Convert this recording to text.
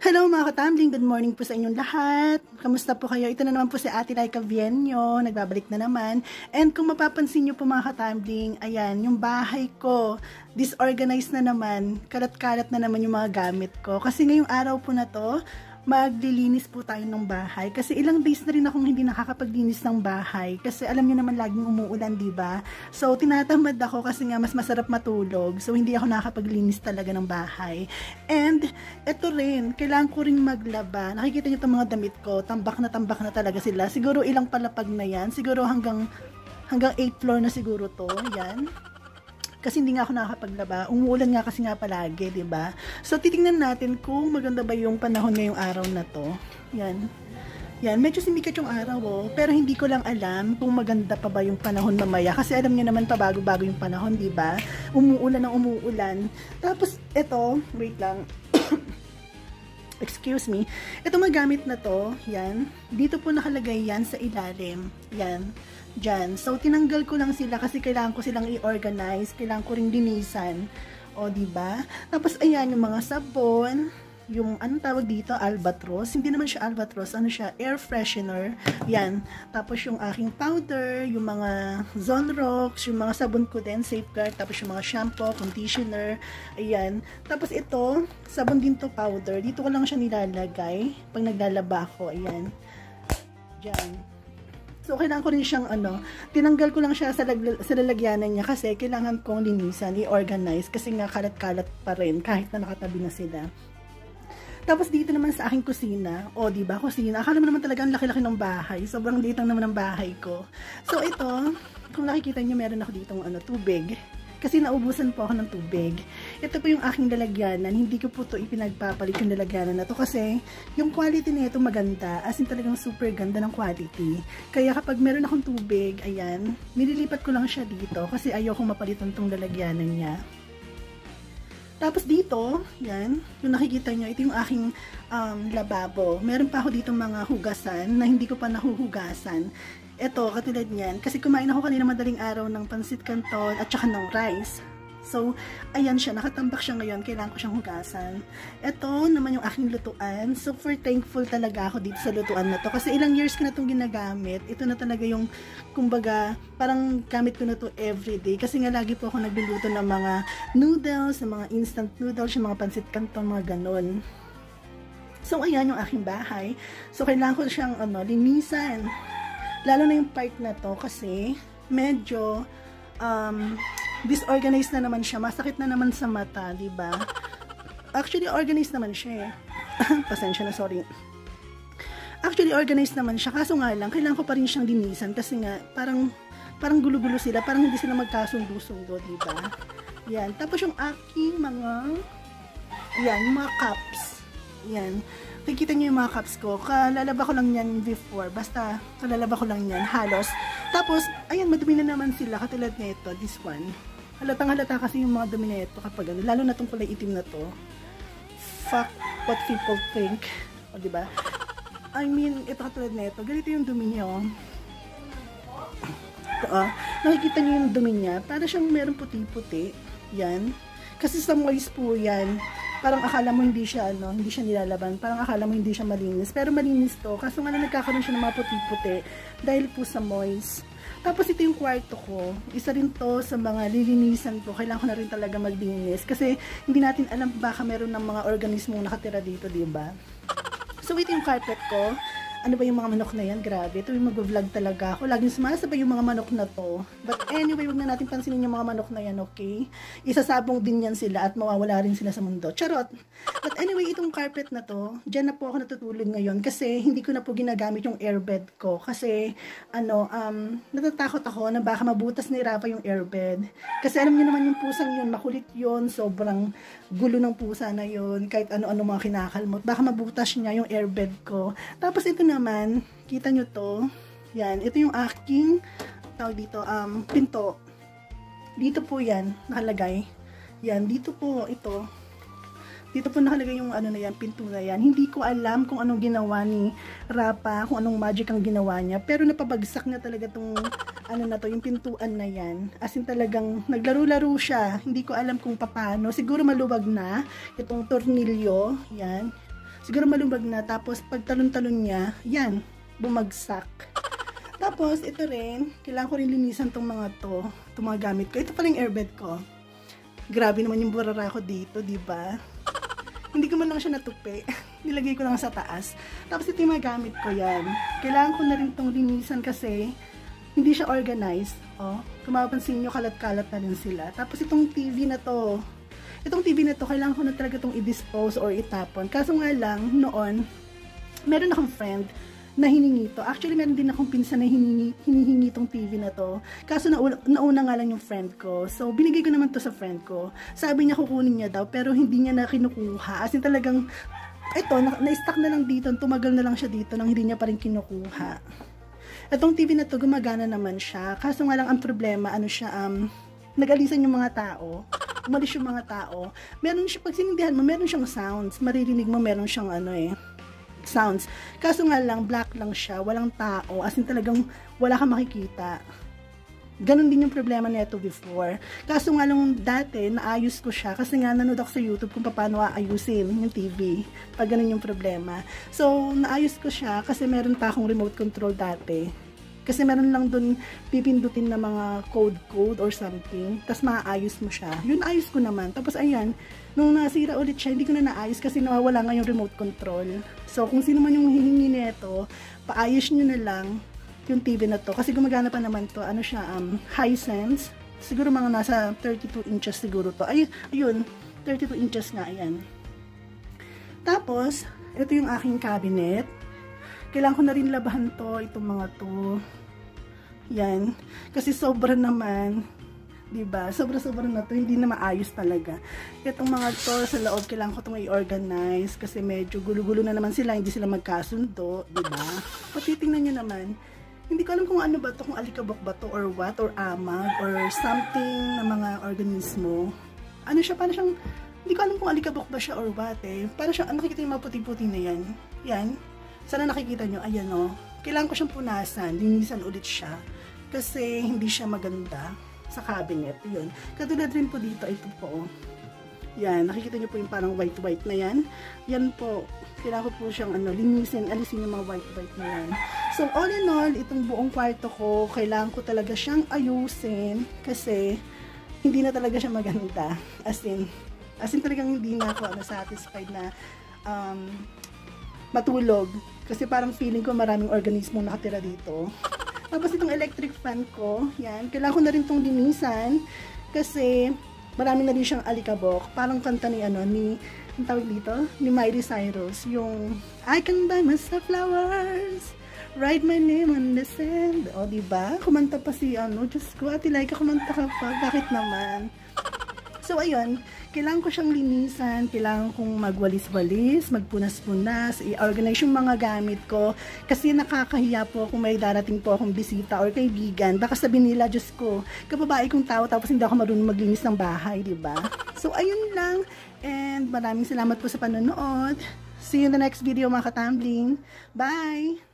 Hello mga katambling, good morning po sa inyong lahat. Kamusta po kayo? Ito na naman po si Ate Laika Vienyo, nagbabalik na naman. And kung mapapansin nyo po mga katambling, ayan, yung bahay ko, disorganized na naman, kalat-kalat na naman yung mga gamit ko. Kasi ngayong araw po na to, maglilinis po tayo ng bahay. Kasi ilang days na rin akong hindi nakakapaglinis ng bahay. Kasi alam nyo naman laging umuulan, diba? So, tinatamad ako kasi nga mas masarap matulog. So, hindi ako nakakapaglinis talaga ng bahay. And, eto rin, kailangan ko rin maglaba. Nakikita nyo itong mga damit ko, tambak na talaga sila. Siguro ilang palapag na yan. Siguro hanggang 8th floor na siguro to. Yan. Kasi hindi nga ako nakakapaglaba. Umuulan nga kasi nga palagi, 'di ba? So titingnan natin kung maganda ba yung panahon ngayong araw na 'to. Yan. Yan, medyo simikat yung araw, oh, pero hindi ko lang alam kung maganda pa ba yung panahon mamaya kasi alam niyo naman pabago-bago yung panahon, 'di ba? Umuulan ng umuulan. Tapos ito, wait lang. Excuse me. Ito magamit na 'to, yan. Dito po nakalagay yan sa ilalim. Yan. Diyan. So, tinanggal ko lang sila kasi kailangan ko silang i-organize. Kailangan ko ring linisan. O, diba? Tapos, ayan, yung mga sabon. Yung, anong tawag dito? Albatros. Hindi naman siya albatros. Ano siya? Air freshener. Yan. Tapos, yung aking powder. Yung mga Zonrox. Yung mga sabon ko din. Safeguard. Tapos, yung mga shampoo, conditioner. Ayan. Tapos, ito. Sabon din to powder. Dito ko lang siya nilalagay. Pag naglalaba ako. Ayan. Diyan. So, kailangan ko rin siyang, tinanggal ko lang siya sa lalagyanan niya kasi kailangan kong linisan, i-organize kasi nga kalat-kalat pa rin kahit na nakatabi na sila. Tapos, dito naman sa aking kusina, diba, kusina, akala mo naman talaga ang laki-laki ng bahay, sobrang liit lang naman ng bahay ko. So, ito, kung nakikita niyo, meron ako ditong, tubig. Kasi naubusan po ako ng tubig. Ito po yung aking lalagyanan. Hindi ko po ito ipinagpapalit yung lalagyanan na to kasi yung quality na ito maganda. As in talagang super ganda ng quality. Kaya kapag meron akong tubig, ayan, nililipat ko lang siya dito kasi ayokong mapalitan tong lalagyanan niya. Tapos dito, yan, yung nakikita nyo, ito yung aking lababo. Meron pa ako dito mga hugasan na hindi ko pa nahuhugasan. Ito, katulad niyan. Kasi kumain ako kanina madaling araw ng pansit canton at saka ng rice. So, ayan siya. Nakatambak siya ngayon. Kailangan ko siyang hugasan. Ito naman yung aking lutuan. Super thankful talaga ako dito sa lutuan na to. Kasi ilang years ko na itong ginagamit. Ito na talaga yung, kumbaga, parang gamit ko na to everyday. Kasi nga lagi po ako nagluluto ng mga noodles, ng mga instant noodles, yung mga pansit canton, mga ganon. So, ayan yung aking bahay. So, kailangan ko siyang, linisan. Lalo na yung part na to kasi medyo disorganized na naman siya. Masakit na naman sa mata, diba? Actually, organized naman siya eh. Pasensya na, sorry. Actually, organized naman siya. Kaso nga lang, kailangan ko pa rin siyang linisan kasi nga, parang gulo-gulo sila. Parang hindi sila magkasundo-sundo, diba? Yan. Tapos yung aking yung mga cups. Yan. Kikita nyo yung mga cups ko. Kalalaba ko lang yan before. Basta, kalalaba ko lang yan. Halos. Tapos, ayan, madumi na naman sila. Katulad nito, this one. Halatang halata kasi yung mga dumi na ito kapag lalo na itong kulay itim na to. Fuck what people think. O, diba? I mean, ito katulad nito. Ganito yung dumi niya, oh. Ito, nakikita nyo yung dumi niya. Para siyang meron puti-puti. Yan. Kasi sa moist po yan. Parang akala mo hindi siya nilalaban. Parang akala mo hindi siya malinis. Pero malinis to. Kaso nga na nagkakaroon siya ng mga puti-puti. Dahil po sa moist. Tapos ito yung kwarto ko. Isa rin to sa mga lilinisan ko. Kailangan ko na rin talaga maglinis. Kasi hindi natin alam baka meron ng mga organismong nakatira dito, diba? So ito yung carpet ko. Ano ba yung mga manok na yan? Grabe. Ito yung mag-vlog talaga ako. Laging sumasabay yung mga manok na to. But anyway, wag na natin pansinin yung mga manok na yan, okay? Isasabong din yan sila at mawawala rin sila sa mundo. Charot! But anyway, itong carpet na to, dyan na po ako natutulog ngayon kasi hindi ko na po ginagamit yung airbed ko. Kasi, natatakot ako na baka mabutas ni Rafa yung airbed. Kasi alam niyo naman yung pusang yun, makulit yun, sobrang gulo ng pusa na yun, kahit ano-ano mga kinakalmot. Baka mabutas niya yung airbed ko. Tapos ito naman, kita nyo to, yan, ito yung aking, tawag dito, pinto. Dito po yan, nakalagay. Yan, dito po, ito. Dito po nakalagay yung na yan, pinto na yan. Hindi ko alam kung anong ginawa ni Rapa, kung anong magic ang ginawa niya. Pero napabagsak niya talaga tong, na to, yung pintuan na yan. As in talagang, naglaro-laro siya. Hindi ko alam kung paano. Siguro maluwag na, itong tornilyo, yan. Siguro malumag na, tapos pag talon-talon niya, yan, bumagsak. Tapos, ito rin, kailangan ko rin linisan tong mga itong mga gamit ko. Ito pala yung airbed ko. Grabe naman yung burara ko dito, di ba? Hindi ko man lang siya natupi. Nilagay ko lang sa taas. Tapos ito yung mga gamit ko yan. Kailangan ko na rin itong linisan kasi hindi siya organized. Kung mapapansin nyo, kalat-kalat na rin sila. Tapos itong TV na to, kailangan ko na talaga itong i-dispose or itapon. Kaso nga lang, noon, meron akong friend na hiningi to. Actually, meron din akong pinsan na hinihingi itong TV na to. Kaso nauna nga lang yung friend ko. So, binigay ko naman to sa friend ko. Sabi niya kukunin niya daw, pero hindi niya na kinukuha. As in talagang, ito, na-stuck na lang dito. Tumagal na lang siya dito nang hindi niya pa rin kinukuha. Itong TV na to, gumagana naman siya. Kaso nga lang ang problema, nag-alisan yung mga tao. Umalis yung mga tao. Meron siya, pag sinindihan mo, meron siyang sounds. Maririnig mo, meron siyang sounds. Kaso nga lang, black lang siya. Walang tao. As in talagang wala kang makikita. Ganon din yung problema nito before. Kaso nga lang dati, naayos ko siya. Kasi nga nanood ako sa YouTube kung paano aayusin yung TV. Pag ganon yung problema. So, naayos ko siya kasi meron pa akong remote control dati. Kasi meron lang dun pipindutin na mga code or something. Tapos maayos mo siya. Yun, ayos ko naman. Tapos ayan, nung nasira ulit siya, hindi ko na naayos kasi nawawala nga yung remote control. So, kung sino man yung hihingi nito, paayos nyo na lang yung TV na to. Kasi gumagana pa naman to. Ano siya, Hisense. Siguro mga nasa 32 inches siguro to. Ayun, 32 inches nga, ayan. Tapos, ito yung aking cabinet. Kailangan ko na rin labahan to, itong mga to. Yan. Kasi sobra naman. Diba? Sobra-sobra na to. Hindi na maayos talaga. Itong mga to sa loob, kailangan ko itong i-organize. Kasi medyo gulo-gulo na naman sila. Hindi sila magkasundo. Diba? Patitingnan nyo naman. Hindi ko alam kung ano ba to, kung alikabok ba to or what, or amag, or something na mga organismo. Ano siya? Parang siyang, hindi ko alam kung alikabok ba siya or what eh. Parang siyang, nakikita yung mga puti-puti na yan. Yan. Sana nakikita nyo, ayan o. Kailangan ko siyang punasan, linisan ulit siya. Kasi hindi siya maganda sa cabinet. Yun. Katulad rin po dito, ito po. Yan, nakikita nyo po yung parang white-white na yan. Yan po. Kailangan ko po siyang linisin, alisin yung mga white-white na yan. So, all in all, itong buong kwarto ko, kailangan ko talaga siyang ayusin. Kasi, hindi na talaga siya maganda. As in talagang hindi na ako satisfied na matulog. Kasi parang feeling ko maraming organismo nakatira dito. Tapos itong electric fan ko, yan, kailangan ko na rin itong linisan. Kasi marami na rin siyang alikabok. Parang kanta ni ang tawag dito? Ni Miley Cyrus. Yung, I can buy myself flowers, write my name on the sand. O, diba? Kumanta pa si Diyos ko, Ate Laika, kumanta ka pa. Bakit naman? So, ayun, kailangan ko siyang linisan, kailangan kong magwalis-walis, magpunas-punas, i-organize yung mga gamit ko, kasi nakakahiya po kung may darating po akong bisita or kaibigan. Baka sabihin nila, Diyos ko, kababae kong tao, tapos hindi ako marunong maglinis ng bahay, diba? So, ayun lang, and maraming salamat po sa panonood. See you in the next video, mga katambling. Bye!